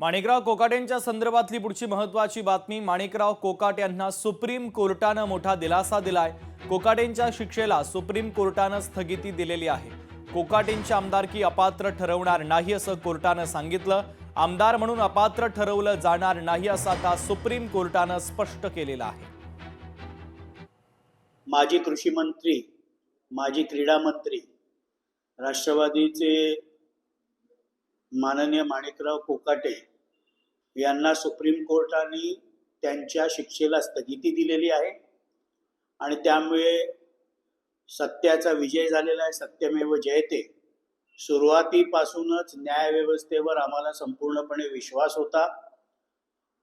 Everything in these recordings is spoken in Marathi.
माणिकराव कोकाटेंच्या संदर्भातली पुढची महत्त्वाची बातमी। माणिकराव कोकाटे यांना सुप्रीम कोर्टाने मोठा दिलासा दिलाय। कोकाटेंच्या शिक्षेला सुप्रीम कोर्टाने स्थगिती दिलेली आहे। कोकाटेंची आमदारकी अपात्र ठरवणार नाही असं कोर्टाने सांगितलं। आमदार म्हणून अपात्र ठरवलं जाणार नाही असं आता सुप्रीम कोर्टाने स्पष्ट केलेलं आहे। माजी कृषी मंत्री, माजी क्रीडा मंत्री, राष्ट्रवादीचे माननीय माणिकराव कोकाटे यांना सुप्रीम कोर्टाने त्यांच्या शिक्षेला स्थगिती दिलेली आहे आणि त्यामुळे सत्याचा विजय झालेला आहे। सत्यमेव जयते। सुरुवातीपासूनच न्यायव्यवस्थेवर आम्हाला संपूर्णपणे विश्वास होता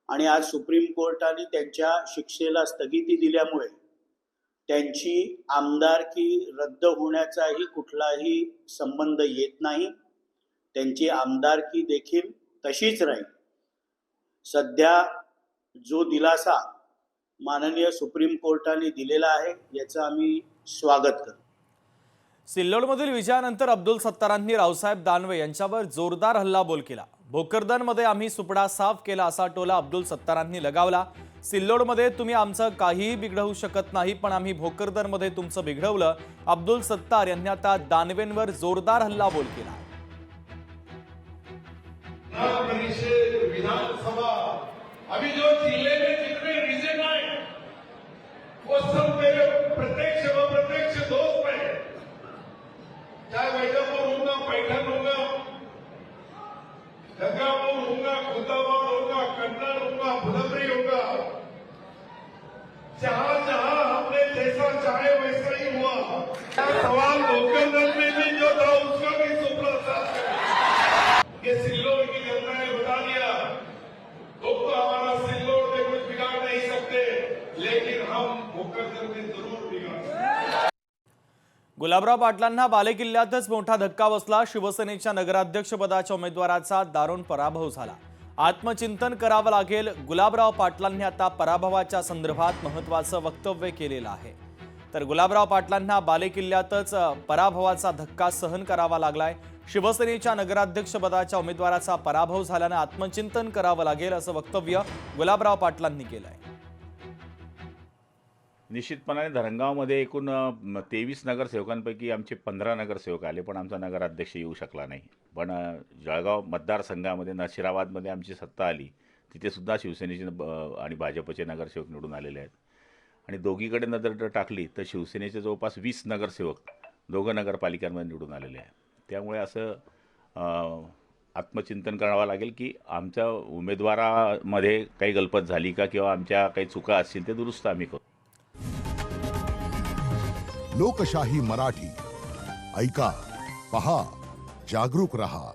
आणि आज सुप्रीम कोर्टाने त्यांच्या शिक्षेला स्थगिती दिल्यामुळे त्यांची आमदारकी रद्द होण्याचाही कुठलाही संबंध येत नाही। त्यांची आमदारकी देखील तशीच राहील। सध्या जो दिलासा माननीय सुप्रीम कोर्टाने दिलेला आहे याचं आम्ही स्वागत करतो। सिल्लोडमधील विजयानंतर अब्दुल सत्तारांनी रावसाहेब दानवे यांच्यावर जोरदार हल्लाबोल केला। भोकरदनमध्ये आम्ही सुपडा साफ केला असा टोला अब्दुल सत्तारांनी लगावला। सिल्लोडमध्ये तुम्ही आमचं काहीही बिघडवू शकत नाही, पण आम्ही भोकरदनमध्ये तुमचं बिघडवलं। अब्दुल सत्तार यांनी आता दानवेंवर जोरदार हल्लाबोल केला। विधानसभा अभी जो जिले में जितने रीजन आए वो सब मेरे प्रत्यक्ष व प्रत्यक्ष दोस्त हैं। चाहे वैजापुर होगा, पैठन होगा, गंगापुर होगा, खुदाबाद होगा, कन्नड़ होगा, भुलंबरी होगा, जहां जहां हमने जैसा चाहे वैसा ही हुआ। सवाल भोकरदन में भी जो था उसका भी सुपड़ा साफ ये सिल्लोड की जनता ने बता दिया। लोग तो हमारा सिल्लोड में कुछ बिगाड़ नहीं सकते, लेकिन हम भोकरदन में जरूर बिगाड़ सकते। गुलाबराव पाटलांना बालेकिल्ल्यातच मोठा धक्का बसला। शिवसेनेच्या नगराध्यक्षपदाच्या उमेदवाराचा दारुण पराभव झाला। आत्मचिंतन करावं लागेल। गुलाबराव पाटलांनी आता पराभवाच्या संदर्भात महत्त्वाचं वक्तव्य केलेलं आहे। तर गुलाबराव पाटलांना बालेकिल्ल्यातच पराभवाचा धक्का सहन करावा लागलाय। शिवसेनेच्या नगराध्यक्षपदाच्या उमेदवाराचा पराभव झाल्याने आत्मचिंतन करावं लागेल असं वक्तव्य गुलाबराव पाटलांनी केलंय। निश्चितपणे धरणगावमध्ये एकूण 23 नगरसेवकांपैकी आमचे 15 नगरसेवक आले, पण आमचा नगराध्यक्ष येऊ शकला नाही। पण जळगाव मतदारसंघामध्ये नशिराबादमध्ये आमची सत्ता आली, तिथे सुद्धा शिवसेनेचे आणि भाजपचे नगरसेवक निवडून आलेले आहेत। आणि दोघीकडे नजर टाकली तर शिवसेनेचे जवळपास 20 नगरसेवक दोघं नगरपालिकांमध्ये निवडून आलेले आहेत। त्यामुळे असं आत्मचिंतन करावं लागेल की आमच्या उमेदवारामध्ये काही गलपत झाली का किंवा आमच्या काही चुका असतील ते दुरुस्त आम्ही करू। लोकशाही मराठी ऐका, पहा, जागरूक रहा।